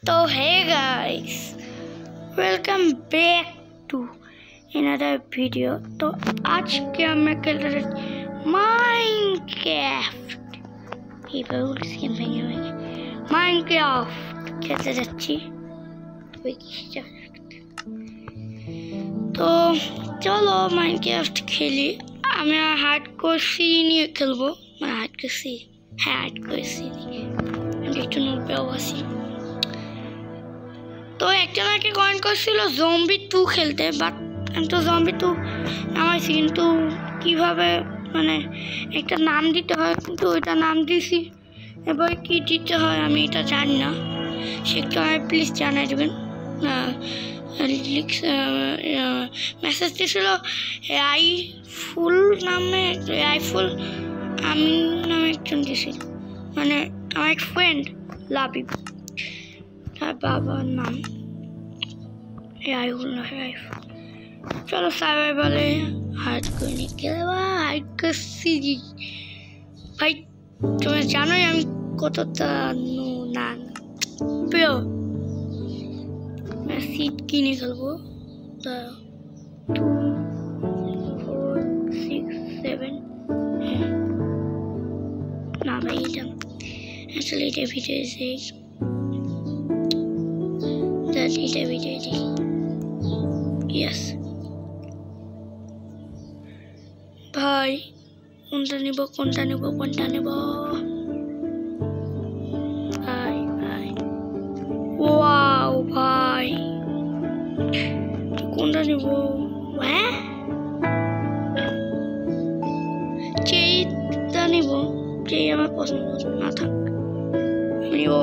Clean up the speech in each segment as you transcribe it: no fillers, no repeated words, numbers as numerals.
तो hey guys, welcome back to another video। तो आज के मैं खेल रहे माइनक्राफ्ट। ये बहुत स्किन भैया माइनक्राफ्ट खेलते रहती। तो चलो माइनक्राफ्ट खेली। আমি হার্ডকোর সি নিয়ে খেলবো, মানে হার্ডকোর সি, হ্যাঁ হার্ডকোর সি আমি একটু নোবেও আছি। তো একটা নাকি কয়েন করছিল জম্বি 2 খেলতে, বাট আমি তো জম্বি 2 নামাইছি, কিন্তু কীভাবে মানে একটা নাম দিতে হয়, কিন্তু ওইটা নাম দিছি, এবার কী দিতে হয় আমি এটা জানি না। সেটা প্লিজ জানাই দেবেন। মেসেজ দিয়েছিল এআই ফুল নামে, এআই ফুল আমি নামে একজন দিয়েছিল, মানে আমার এক ফ্রেন্ড লাবিব, তার বাবার নাম এআই ফুল না এআই ফুল। চলো সার্ভাইভালে হার্ড করে নিয়ে খেলবা, হার্ড করছি ভাই। তোমরা জানোই আমি কতটা না প্রিয়। সিট কিনে খেলবো। 2 4 6 7 না ভাই এটা আসলে এটা ভিডিও শেষ, এটা ভিডিও ইয়েস ভাই। কোনটা নিব ভাই ভাই ওয়াও ভাই কোনটা নিব? হ্যাঁ চেইটা নিব, চেই আমার পছন্দ না থাক। আমি ও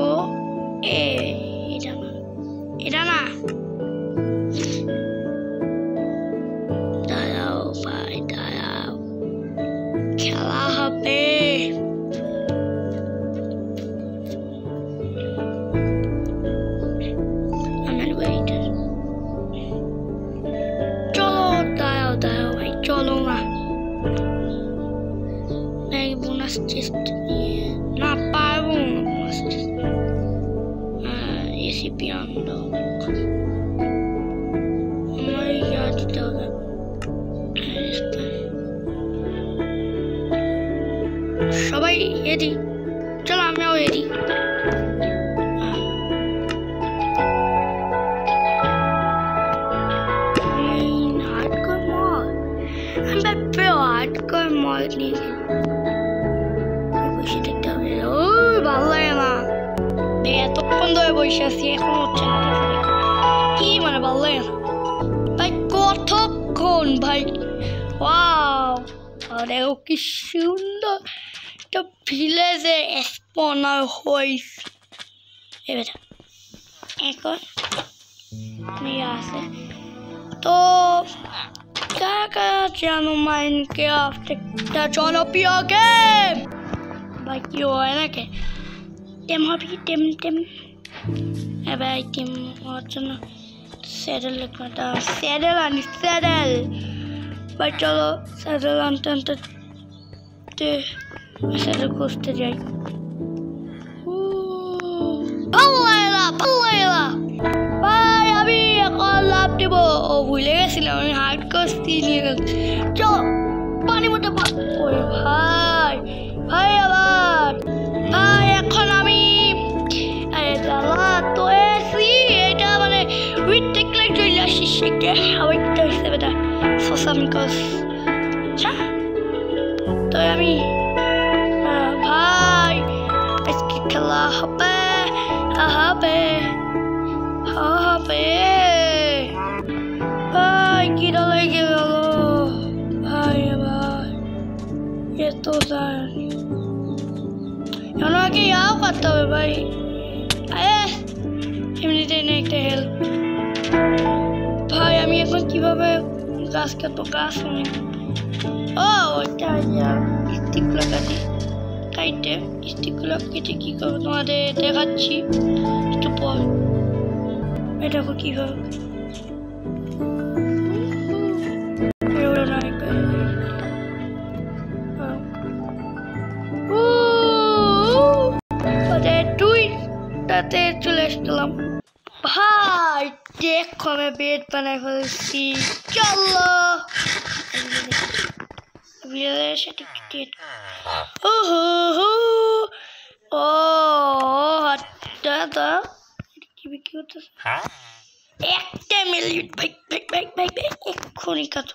এটা না দাঁড়াও ভাই দাঁড়াও, খেলা হবে। চলো না বোনাস চেস্ট না পারবো বোনাস চেস্ট রেসিপি আনলো আমার ইয়া দিতে হবে। সবাই রেডি? চলো আমিও রেডি। ভালো লাগে না এতক্ষণ ধরে বসে আছি, এখন হচ্ছে না কি, মানে ভালো লাগে না ভাই কতক্ষণ ভাই। ওয়াও আরে ও কি সুন্দর একটা ভিলেজে স্পনার হইছে। এবার এখন আছে তো কাকা জানো মাইনক্রাফট একটা জনপ্রিয় গেম ভাই। কি হয় নাকি টেম হবি টেম এবার টেম হওয়ার জন্য স্যাডেল লেখাটা স্যাডেল আনি স্যাডেল ভাই। চলো স্যাডেল আনতে স্যাডেল খুঁজতে যাই। ভালো ভাই আমি এখন লাভ দিব। ও ভুলে গেছিলাম আমি হার্ড করছি নিয়ে গেল। চলো পানি মতো ওই ভাই ভাই আবার ভাই এখন আমি তো এসি এটা মানে উইথ টেকলে চলে আসি সেটা হাওয়াইটা হিসেবে এটা সোসামিকস। আচ্ছা তো আমি ভাই আজকে খেলা হবে ভাই কি লেগে গেল ভাই আবার এত জানি আমাকে ইয়াও করতে হবে ভাই। এমনিতেই না একটা হেল্প ভাই। আমি এখন কিভাবে গাছ কাটবো? গাছ অনেক ওইটা স্টিকগুলো স্টিকগুলো কেটে কি করবো তোমাদের দেখাচ্ছি একটু পর। এটা কিভাবে তাতে চলে আসলাম ভাই দেখো আমি বেড বানাই ফেলছি চলো ও দাদা কি হতেছে একটা মিনিট ভাই ভাই ভাই ভাই ভাই এক্ষুনি কাজ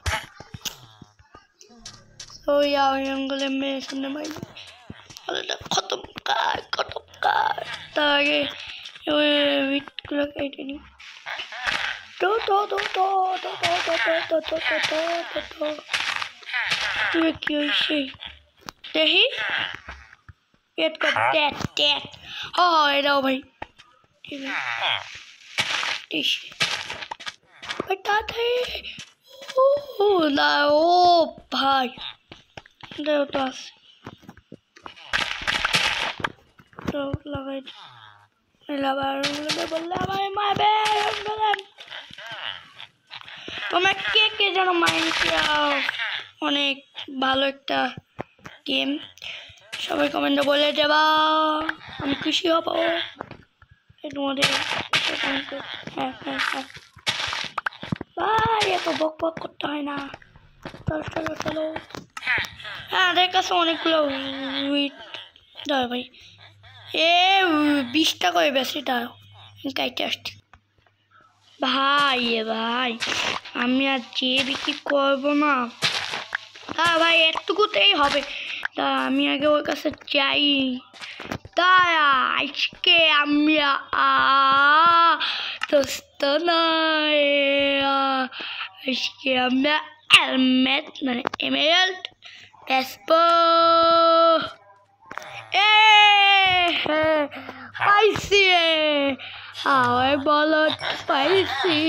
ওই আঙ্গুলে মেয়ে শুনে ভাই খতম কাজ তার আগে উইটগুলো কেটে নি কি হয়েছে দেখি পেট কর ট্যাট ট্যাট এটাও ভাই ঠিক আছে তাড়াতাড়ি ও না ও ভাই এটাও তো আছে তো লাগাই বললে আমার মারবে তোমরা কে যেন মাইনক্রাফট অনেক ভালো একটা গেম সবাই কমেন্টে বলে দেবা আমি খুশি হব তোমাদের হ্যাঁ ভাই এত বক করতে হয় না চলো হ্যাঁ আমাদের কাছে অনেকগুলো উইট দাও ভাই 20 টাকা বেশি দাও কাইতে আসছি ভাই আমি আর চেয়ে বিক্রি করবো না ভাই একটুকুতেই হবে তা আমি আগে ওর কাছে চাই তা আজকে আমি দোস্ত নয় আজকে আমরা হেলমেট মানে এমেরাল্ড বেসবো পাইছি হাওয়ায় বলদ পাইছি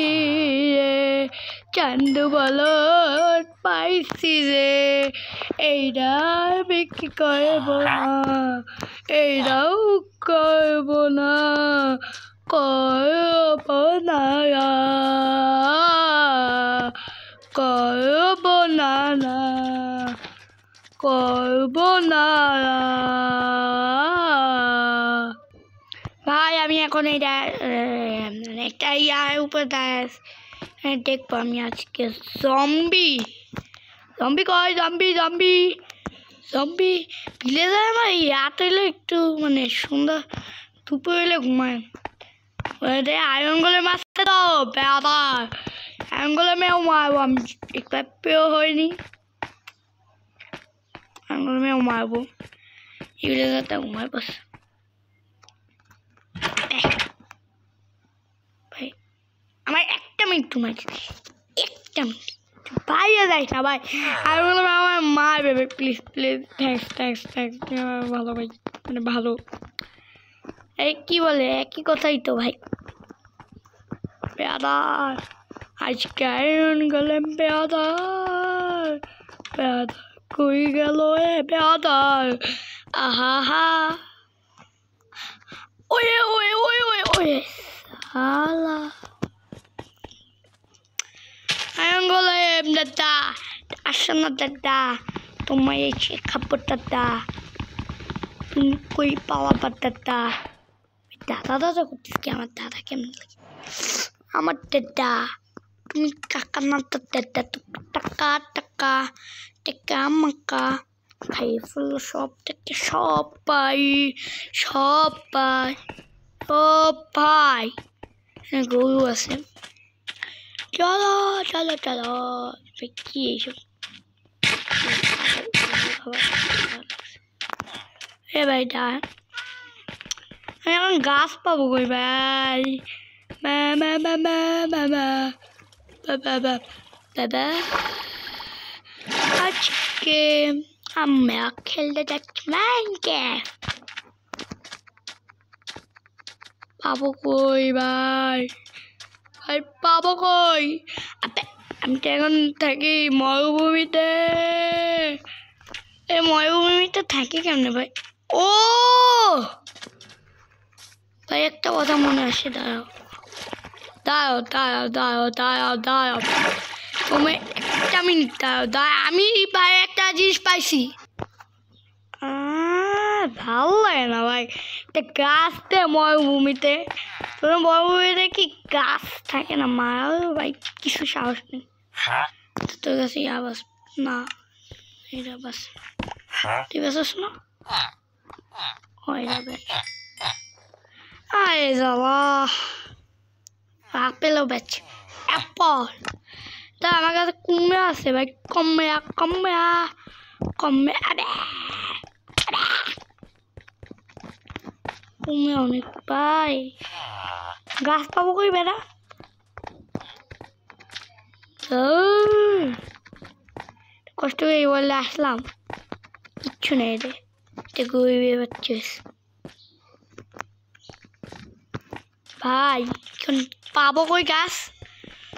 চান্দু বলদ পাইছি রে এইটা বিক্রি করব না এইটাও করব না ভাই আমি এখন এটা একটা ইয়ার উপর দেখবো আমি আজকে জম্বি কয় জম্বি ভিলেজে আমার ইয়াত হইলে একটু মানে সুন্দর দুপুর হইলে ঘুমায় আয়রন গলে মারছে তো বেড়া আয়রন গলে মেয়েও মারবো আমি একবার পেয়েও হয়নি আয়রন গলে মেয়েও মারবো এগুলো যাতে ঘুমায় বস ভাই আমার একটা মিনিট ঘুমাই একটা মিনিট বাইরে যাই না ভাই আয়রন গলে আমার মারবে প্লিজ থ্যাঙ্কস ভালো ভাই মানে ভালো এই কি বলে একই কথাই তো ভাই বেয়াদার আজকে আয়রন গলে বেয়াদার কই গেল বেয়াদার আহা ওয়ে সালা আয়রন গলে দাদা আসো না দাদা তোমায় এসে খাবো দাদা তুমি কই পাওয়া দাদা দাদা করছিস কি আমার দাদা কেমন লাগে আমার দাদা তুমি কাকা না তো দাদা তুমি টাকা মাকা খাই ফেললো সব থেকে সব পাই গরু আছে চলো কি এইসব ভাই দা আমি এখন গাছ পাবো কই ভাই বাবা আজকে আমরা খেলতে যাচ্ছি মাইনক্রাফট পাবো কই ভাই পাবো কই আমি তো এখন থাকি মরুভূমিতে এই মরুভূমিতে থাকি কেমনে ভাই ও ভাই একটা কথা মনে আসে দাঁড়াও তুমি একটা মিনিট দাঁড়াও আমি ভাই একটা জিনিস পাইছি ভালো লাগে না ভাই একটা গাছ দে মরুভূমিতে। তোর মরুভূমিতে কি গাছ থাকে না? মার ভাই কিছু সাহস নেই তোর কাছে। আবাস না এটা বাস তুই বেসস না? আরে যাবা আপেলও বেচ অ্যাপল। তা আমার কাছে কুমড়া আছে ভাই, কুমড়া কুমড়া কুমড়া কুমড়া অনেক পাই। গাছ পাবো কই বেড়া? কষ্ট করে বললে আসলাম, কিচ্ছু নেই রে, গরিবের বাচ্চা ভাই। এখন পাবো কই গাছ?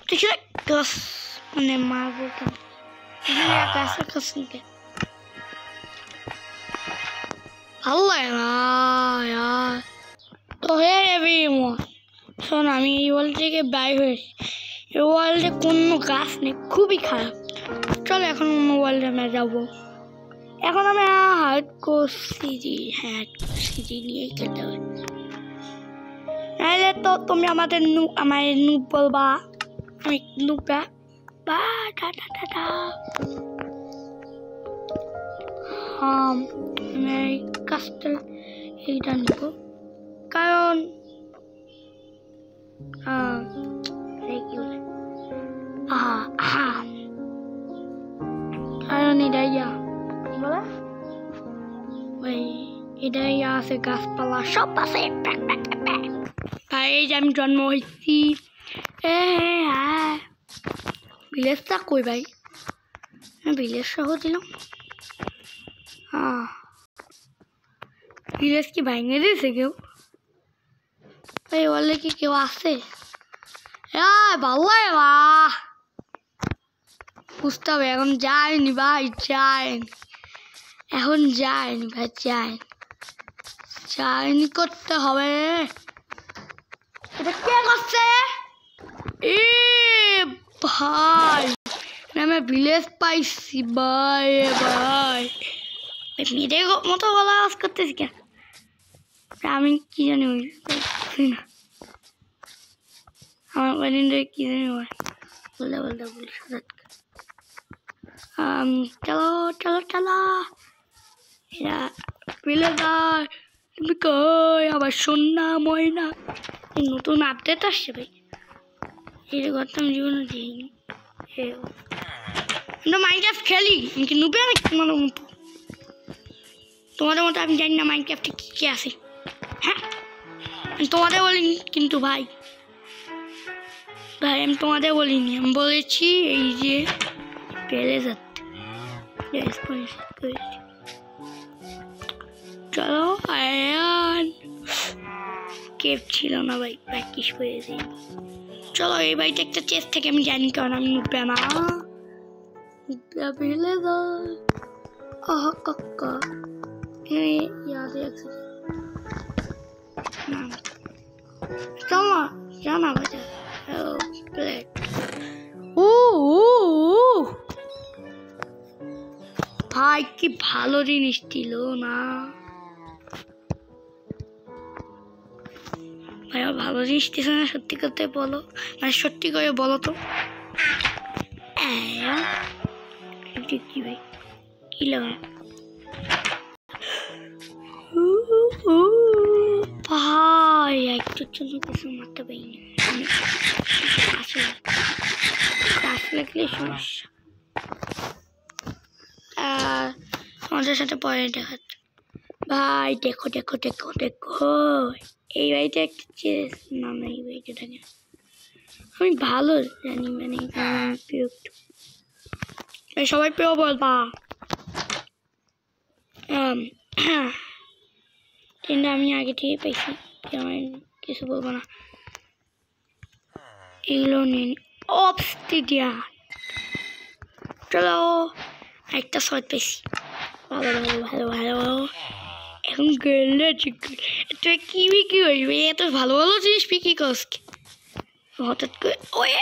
তুই গাছ মানে মারবো কেন? গাছের গাছ নিতে ভালো লাগে না। তো হে এভরিওয়ান, শোন আমি এই ওয়ার্ল্ড থেকে বাইরে হয়েছি। এই ওয়ার্ল্ডে কোনো গাছ নেই, খুবই খারাপ। চলো এখন অন্য ওয়ার্ল্ডে আমরা যাবো। এখন আমি হার্ডকোর সিজি, হ্যাঁ সিজি নিয়েই খেলতে হবে। নাহলে তো তুমি আমাদের আমার নুব বলবা, আমি নুবরা বা টাটা। আমি কাজটা এইটা নিব কারণ কারণ এটা বলে ওই এটা আছে, গাছপালা সব আছে। ভাই এই যে আমি জন্ম হয়েছি, ভিলেজটা কই ভাই? ভিলেজ সহ দিলাম। ভিলেজ কি ভাঙে দিয়েছে কেউ? এই বললে কি কেউ আছে? ভালো লাগে বা বুঝতে হবে। এখন যায়নি ভাই, যায়নি এখন, যায়নি ভাই, যায়নি করতে হবে। এটা কে করছে? এ ভাই আমি ভিলেজ পাইছি ভাই। ভাই মেয়েদের মতো গলা আওয়াজ করতেছি কেন? আমি কি জানি না, আমার বাড়িতে কি জানি বলতে বলি। চলো চলো চলো, এরা ভিলেজার তুমি কই? আবার সন্ধ্যা ময়না নতুন আপডেট আসছে ভাই, এটা করতে আমি জীবনে দিইনি। মাইনক্রাফট খেলি আমি কি নুবে না তোমাদের মতো? তোমাদের মতো আমি জানি না মাইনক্রাফটে কি কি আছে। হ্যাঁ আমি তোমাদের বলিনি কিন্তু ভাই, আমি তোমাদের বলিনি, আমি বলেছি এই যে পেলে যাচ্ছে। চলো কেপ ছিল না ভাই, প্র্যাকটিস করেছি। চলো এই বাড়িতে একটা চেস থেকে আমি জানি, কারণ আমি নুবে না। পেলে কাকা ইয়াদ আছে চলো জানা বাজা ভাই কি ভালো জিনিস দিল না ভাই? ভালো জিনিস দিস না সত্যি করতে বলো, মানে সত্যি করে বলো তো। কি ভাই কি লাগে ভাই? একটুর জন্য কিছু মারতে পারিনি, গাছ লাগলে সমস্যা। তোমাদের সাথে পরে দেখাচ্ছে ভাই। দেখো দেখো দেখো দেখো, এই বাড়িতে একটা চেস না, এই বাড়িতে থাকে আমি ভালো জানি, মানে বিরক্ত। সবাই পেয়েও বলবা কিন্তু আমি আগে থেকে পাইছি, আমার কিছু বলবো না। এগুলো নিন অবস্টিডিয়ান। চলো একটা শট পেয়েছি, ভালো ভালো ভালো ভালো। এখন গেলে তুই কি বিক্রি করবি? এত ভালো ভালো জিনিস বিক্রি করস হঠাৎ করে?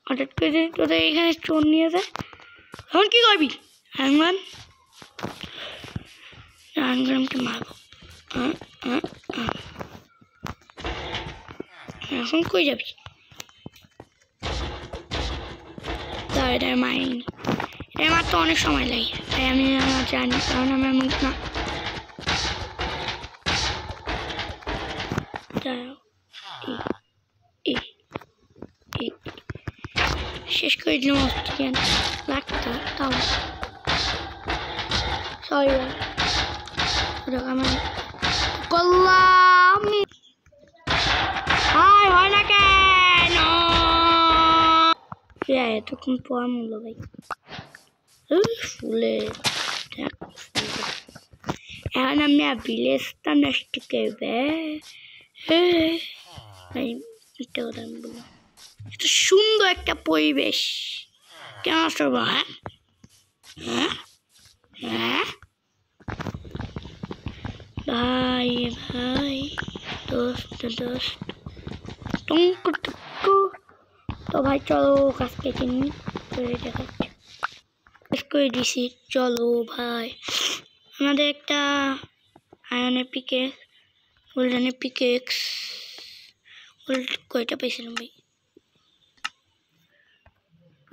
হঠাৎ করে যদি তোদের এখানে চোর নিয়ে যায় তখন কি করবি? হ্যাংম্যানকে মারবো। এখন কই যাবি? এটা মাইন, এটা আমার তো অনেক সময় লাগে, তাই আমি জানি, কারণ আমি এমন না। শেষ করে দিলাম অস্ট্রেলিয়ান লাগতো তাও সরি আমি করলাম। হয় না কেন এতক্ষণ পর মূল্য ভাই ফুলে এখন আমি ভিলেজটা নষ্ট করবে। একটা কথা আমি বললাম, এত সুন্দর একটা পরিবেশ কেন আসবো? ভাই ভাই দোস্ত টুকু তো ভাই চলো কাজ কেটে নি করে দিছি। চলো ভাই আমাদের একটা আয়নের পিকেক্স, গোল্ডেনের পিকেক্স কয়টা পেয়েছিলাম ভাই?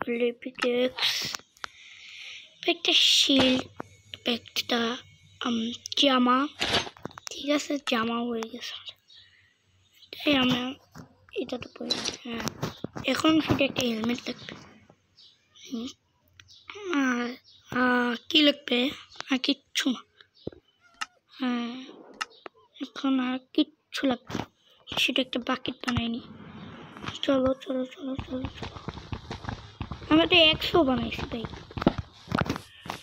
গোল্ডের পিকেক্স, একটা শিল্ড, একটা জামা। ঠিক আছে, জামা হয়ে গেছে, তাই আমরা এটা তো পরে। হ্যাঁ এখন শুধু একটা হেলমেট লাগবে। আর কি লাগবে? আর কিচ্ছু না। হ্যাঁ এখন আর কিচ্ছু লাগবে, সেটা একটা বাকেট বানাইনি। চলো চলো চলো চলো চলো, আমরা তো 100 বানাইছি ভাই।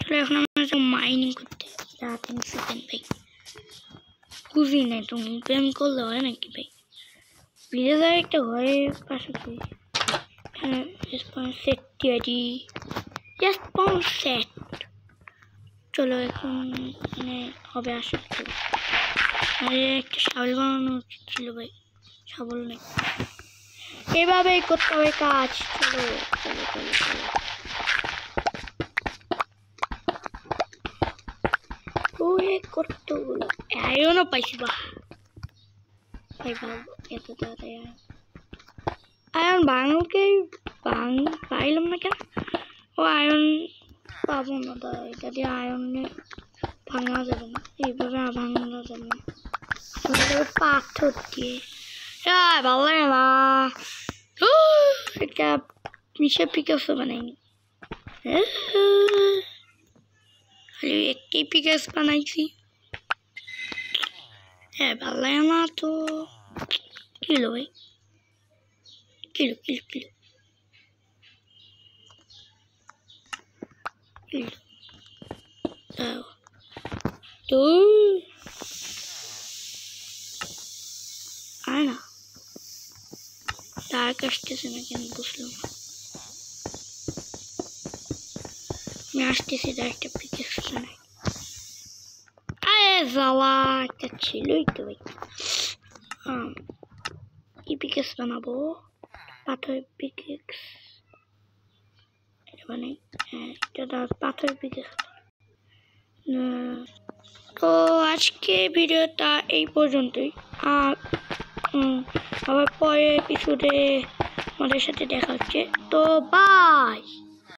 চলো এখন আমরা মাইনিং করতে 3 সেকেন্ড ভাই। বুঝি নাই তুমি প্রেম করলে হয় নাকি ভাই? ভিলেজার একটা হয় পাশাপাশি। হ্যাঁ সেট তৈরি, সেট। চলো এখন মানে হবে আসলে। আরে একটা শাবল বানানো উচিত ছিল ভাই, শাবল নেই। এভাবেই করতে হবে কাজ। চলো চলো চলো চলো, কতগুলো আয়রনও পাইছি। বাহ ভাই ভাবো এত তাড়াতাড়ি আয়রন বাংলাকে পাইলাম না কেন? ও আয়রন পাবো না দাদা, এটা দিয়ে আয়রনে ভাঙা যাবে না, এইভাবে ভাঙানো যাবে না, পাথর দিয়ে ভালো লাগে না। একটা মিশে পিকাসও বানাইনি, একটাই পিকাস বানাইছি। হ্যাঁ ভালো লাগে না তো কিলো ভাই, কিলো কিলো কিলো কিলো তো আয় না, তার আসতেছে না কেন বুঝলাম না। আমি আসতেছি, তার একটা পিকেক্স বানাই। আরে যাওয়া একটা ছিলই তো ভাই। কি পিকেক্স বানাবো? পাথরের পিকেক্স এটা বানাই। হ্যাঁ এটা পাথরের পিকেক্স। তো আজকে ভিডিওটা এই পর্যন্তই। আবার পরের এপিসোডে আমাদের সাথে দেখা হচ্ছে। তো বাই।